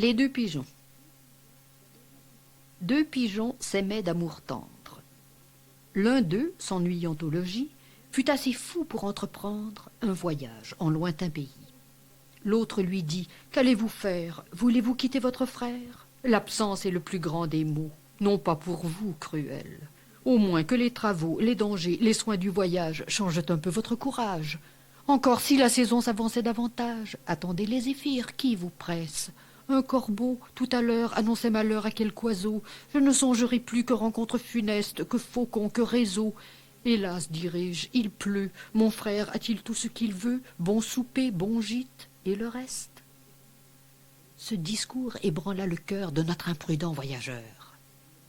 Les deux pigeons. Deux pigeons s'aimaient d'amour tendre. L'un d'eux, s'ennuyant au logis, fut assez fou pour entreprendre un voyage en lointain pays. L'autre lui dit « Qu'allez-vous faire? Voulez-vous quitter votre frère? L'absence est le plus grand des maux, non pas pour vous, cruel. Au moins que les travaux, les dangers, les soins du voyage changent un peu votre courage. Encore si la saison s'avançait davantage, attendez les zéphyrs qui vous pressent. Un corbeau, tout à l'heure, annonçait malheur à quelque oiseau. Je ne songerai plus que rencontre funeste, que faucon, que réseau. Hélas, dirai-je, il pleut. Mon frère a-t-il tout ce qu'il veut? Bon souper, bon gîte, et le reste? Ce discours ébranla le cœur de notre imprudent voyageur.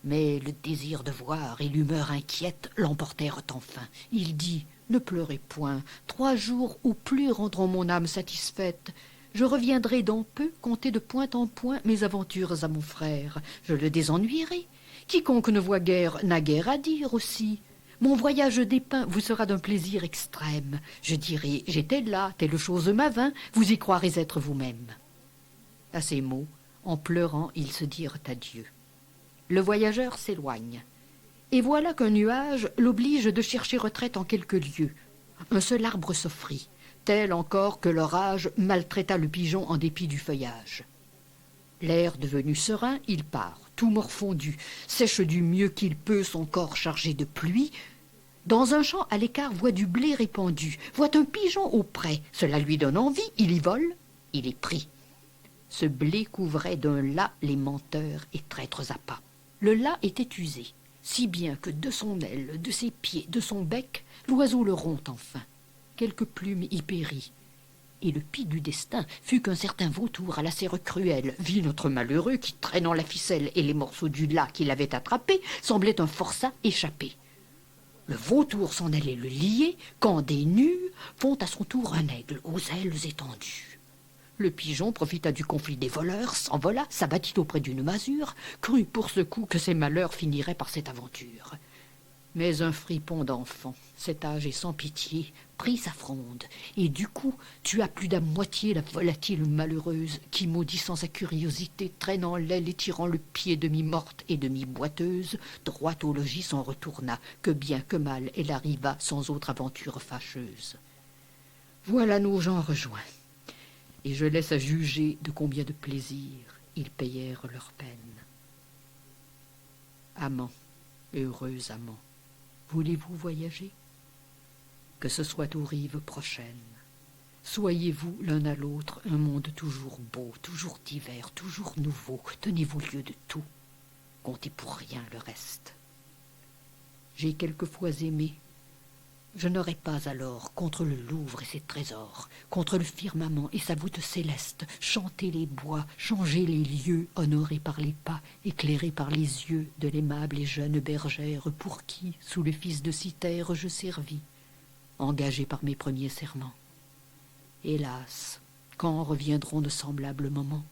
Mais le désir de voir et l'humeur inquiète l'emportèrent enfin. Il dit « Ne pleurez point, 3 jours ou plus rendront mon âme satisfaite. Je reviendrai dans peu conter de point en point mes aventures à mon frère. Je le désennuierai. Quiconque ne voit guère n'a guère à dire aussi. Mon voyage dépeint vous sera d'un plaisir extrême. Je dirai « J'étais là, telle chose m'avint, vous y croirez être vous-même. » À ces mots, en pleurant, ils se dirent adieu. Le voyageur s'éloigne. Et voilà qu'un nuage l'oblige de chercher retraite en quelques lieues. Un seul arbre s'offrit, tel encore que l'orage maltraita le pigeon en dépit du feuillage. L'air devenu serein, il part, tout morfondu, sèche du mieux qu'il peut son corps chargé de pluie. Dans un champ à l'écart voit du blé répandu, voit un pigeon auprès, cela lui donne envie, il y vole, il est pris. Ce blé couvrait d'un lacs les menteurs et traîtres appâts. Le lacs était usé, si bien que de son aile, de ses pieds, de son bec, l'oiseau le rompt enfin. Quelques plumes y périt. Et le pis du destin fut qu'un certain vautour à la serre cruelle vit notre malheureux qui, traînant la ficelle et les morceaux du lacs qu'il avait attrapés, semblait un forçat échappé. Le vautour s'en allait le lier, quand des nues font à son tour un aigle aux ailes étendues. Le pigeon profita du conflit des voleurs, s'envola, s'abattit auprès d'une masure, crut pour ce coup que ses malheurs finiraient par cette aventure. Mais un fripon d'enfant, cet âge est sans pitié, prit sa fronde, et du coup tua plus d'à moitié la volatile malheureuse, qui, maudissant sa curiosité, traînant l'aile et tirant le pied demi-morte et demi-boiteuse, droit au logis s'en retourna, que bien que mal elle arriva sans autre aventure fâcheuse. Voilà nos gens rejoints. Et je laisse à juger de combien de plaisirs ils payèrent leur peine. Amants, heureux amants, voulez-vous voyager? Que ce soit aux rives prochaines. Soyez-vous l'un à l'autre un monde toujours beau, toujours divers, toujours nouveau. Tenez-vous lieu de tout. Comptez pour rien le reste. J'ai quelquefois aimé. Je n'aurais pas alors, contre le Louvre et ses trésors, contre le firmament et sa voûte céleste, chanté les bois, changé les lieux, honorés par les pas, éclairés par les yeux de l'aimable et jeune bergère pour qui, sous le fils de Cythère, je servis, engagé par mes premiers serments. Hélas, quand reviendront de semblables moments?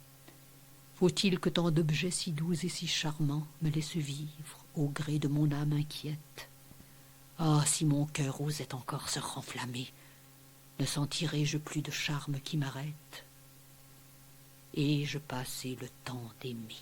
Faut-il que tant d'objets si doux et si charmants me laissent vivre au gré de mon âme inquiète? Ah, si mon cœur osait encore se renflammer, ne sentirais-je plus de charme qui m'arrête? Et je passais le temps d'aimer.